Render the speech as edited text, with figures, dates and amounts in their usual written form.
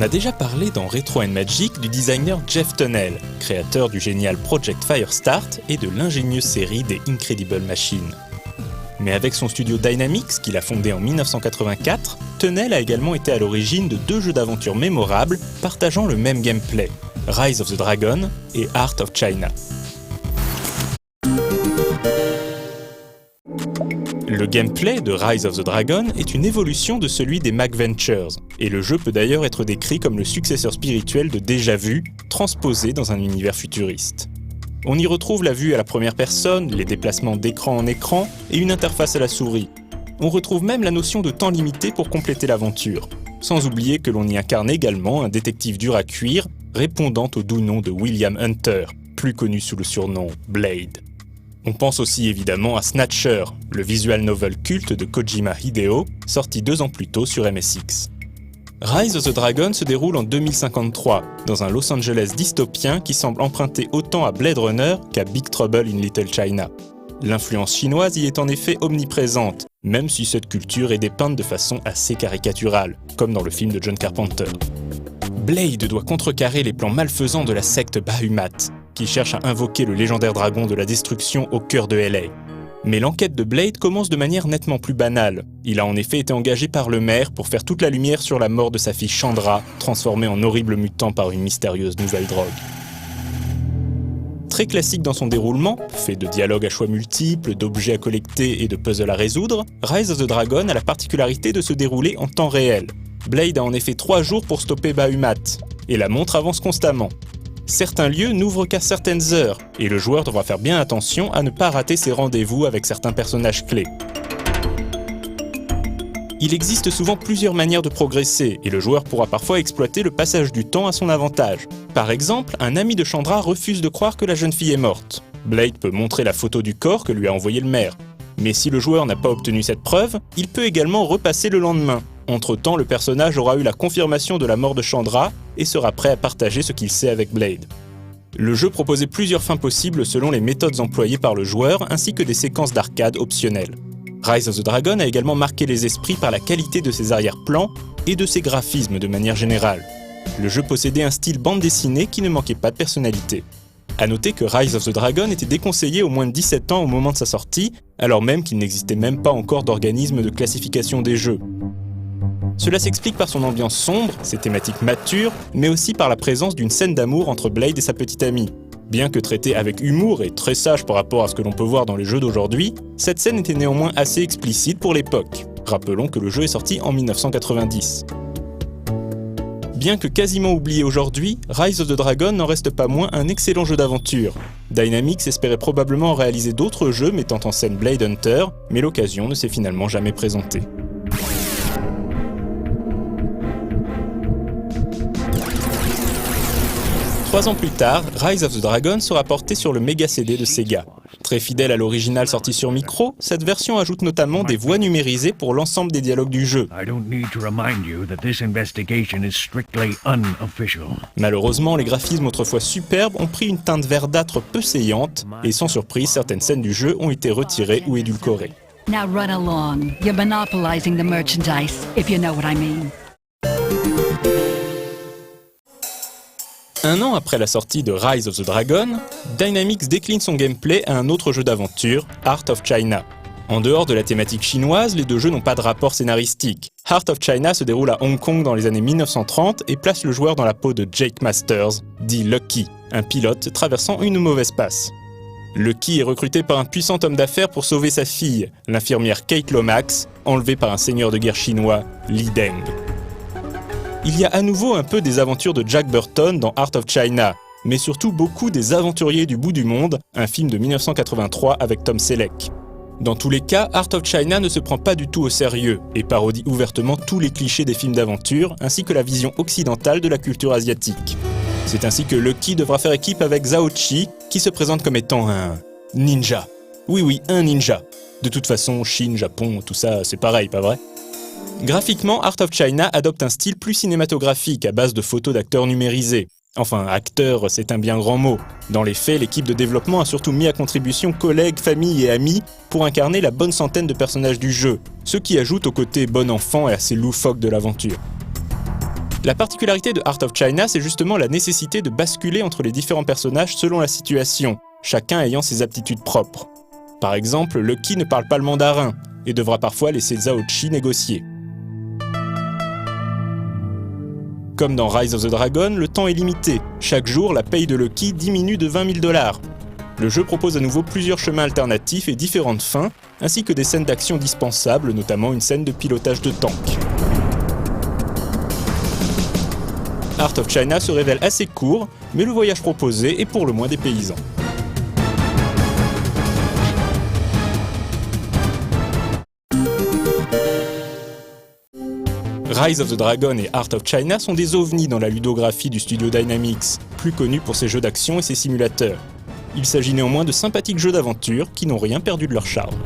On a déjà parlé dans Retro & Magic du designer Geoff Tunnell, créateur du génial Project Firestart et de l'ingénieuse série des Incredible Machines. Mais avec son studio Dynamix, qu'il a fondé en 1984, Tunnell a également été à l'origine de 2 jeux d'aventure mémorables partageant le même gameplay, Rise of the Dragon et Heart of China. Le gameplay de Rise of the Dragon est une évolution de celui des MacVentures, et le jeu peut d'ailleurs être décrit comme le successeur spirituel de Déjà Vu, transposé dans un univers futuriste. On y retrouve la vue à la première personne, les déplacements d'écran en écran et une interface à la souris. On retrouve même la notion de temps limité pour compléter l'aventure, sans oublier que l'on y incarne également un détective dur à cuire, répondant au doux nom de William Hunter, plus connu sous le surnom Blade. On pense aussi évidemment à Snatcher, le visual novel culte de Kojima Hideo, sorti 2 ans plus tôt sur MSX. Rise of the Dragon se déroule en 2053, dans un Los Angeles dystopien qui semble emprunter autant à Blade Runner qu'à Big Trouble in Little China. L'influence chinoise y est en effet omniprésente, même si cette culture est dépeinte de façon assez caricaturale, comme dans le film de John Carpenter. Blade doit contrecarrer les plans malfaisants de la secte Bahamut, qui cherche à invoquer le légendaire dragon de la destruction au cœur de LA. Mais l'enquête de Blade commence de manière nettement plus banale. Il a en effet été engagé par le maire pour faire toute la lumière sur la mort de sa fille Chandra, transformée en horrible mutant par une mystérieuse nouvelle drogue. Très classique dans son déroulement, fait de dialogues à choix multiples, d'objets à collecter et de puzzles à résoudre, Rise of the Dragon a la particularité de se dérouler en temps réel. Blade a en effet 3 jours pour stopper Bahamut, et la montre avance constamment. Certains lieux n'ouvrent qu'à certaines heures, et le joueur devra faire bien attention à ne pas rater ses rendez-vous avec certains personnages clés. Il existe souvent plusieurs manières de progresser, et le joueur pourra parfois exploiter le passage du temps à son avantage. Par exemple, un ami de Chandra refuse de croire que la jeune fille est morte. Blade peut montrer la photo du corps que lui a envoyé le maire. Mais si le joueur n'a pas obtenu cette preuve, il peut également repasser le lendemain. Entre-temps, le personnage aura eu la confirmation de la mort de Chandra et sera prêt à partager ce qu'il sait avec Blade. Le jeu proposait plusieurs fins possibles selon les méthodes employées par le joueur ainsi que des séquences d'arcade optionnelles. Rise of the Dragon a également marqué les esprits par la qualité de ses arrière-plans et de ses graphismes de manière générale. Le jeu possédait un style bande dessinée qui ne manquait pas de personnalité. A noter que Rise of the Dragon était déconseillé aux moins de 17 ans au moment de sa sortie, alors même qu'il n'existait même pas encore d'organisme de classification des jeux. Cela s'explique par son ambiance sombre, ses thématiques matures, mais aussi par la présence d'une scène d'amour entre Blade et sa petite amie. Bien que traitée avec humour et très sage par rapport à ce que l'on peut voir dans les jeux d'aujourd'hui, cette scène était néanmoins assez explicite pour l'époque. Rappelons que le jeu est sorti en 1990. Bien que quasiment oublié aujourd'hui, Rise of the Dragon n'en reste pas moins un excellent jeu d'aventure. Dynamix espérait probablement réaliser d'autres jeux mettant en scène Blade Hunter, mais l'occasion ne s'est finalement jamais présentée. Trois ans plus tard, Rise of the Dragon sera porté sur le Mega CD de Sega. Très fidèle à l'original sorti sur micro, cette version ajoute notamment des voix numérisées pour l'ensemble des dialogues du jeu. Malheureusement, les graphismes autrefois superbes ont pris une teinte verdâtre peu saillante, et sans surprise, certaines scènes du jeu ont été retirées ou édulcorées. Now run along. You're monopolizing the merchandise, if you know what I mean. Un an après la sortie de Rise of the Dragon, Dynamix décline son gameplay à un autre jeu d'aventure, Heart of China. En dehors de la thématique chinoise, les 2 jeux n'ont pas de rapport scénaristique. Heart of China se déroule à Hong Kong dans les années 1930 et place le joueur dans la peau de Jake Masters, dit Lucky, un pilote traversant une mauvaise passe. Lucky est recruté par un puissant homme d'affaires pour sauver sa fille, l'infirmière Kate Lomax, enlevée par un seigneur de guerre chinois, Li Deng. Il y a à nouveau un peu des aventures de Jack Burton dans Heart of China, mais surtout beaucoup des Aventuriers du bout du monde, un film de 1983 avec Tom Selleck. Dans tous les cas, Heart of China ne se prend pas du tout au sérieux et parodie ouvertement tous les clichés des films d'aventure ainsi que la vision occidentale de la culture asiatique. C'est ainsi que Lucky devra faire équipe avec Zhao Qi, qui se présente comme étant un ninja. Oui, un ninja. De toute façon, Chine, Japon, tout ça, c'est pareil, pas vrai ? Graphiquement, Heart of China adopte un style plus cinématographique à base de photos d'acteurs numérisés. Enfin, acteurs, c'est un bien grand mot. Dans les faits, l'équipe de développement a surtout mis à contribution collègues, familles et amis pour incarner la bonne centaine de personnages du jeu, ce qui ajoute au côté bon enfant et assez loufoque de l'aventure. La particularité de Heart of China, c'est justement la nécessité de basculer entre les différents personnages selon la situation, chacun ayant ses aptitudes propres. Par exemple, Lucky ne parle pas le mandarin et devra parfois laisser Zhao Qi négocier. Comme dans Rise of the Dragon, le temps est limité. Chaque jour, la paye de Lucky diminue de 20 000 $. Le jeu propose à nouveau plusieurs chemins alternatifs et différentes fins, ainsi que des scènes d'action dispensables, notamment une scène de pilotage de tank. Heart of China se révèle assez court, mais le voyage proposé est pour le moins dépaysant. Rise of the Dragon et Heart of China sont des ovnis dans la ludographie du studio Dynamix, plus connu pour ses jeux d'action et ses simulateurs. Il s'agit néanmoins de sympathiques jeux d'aventure qui n'ont rien perdu de leur charme.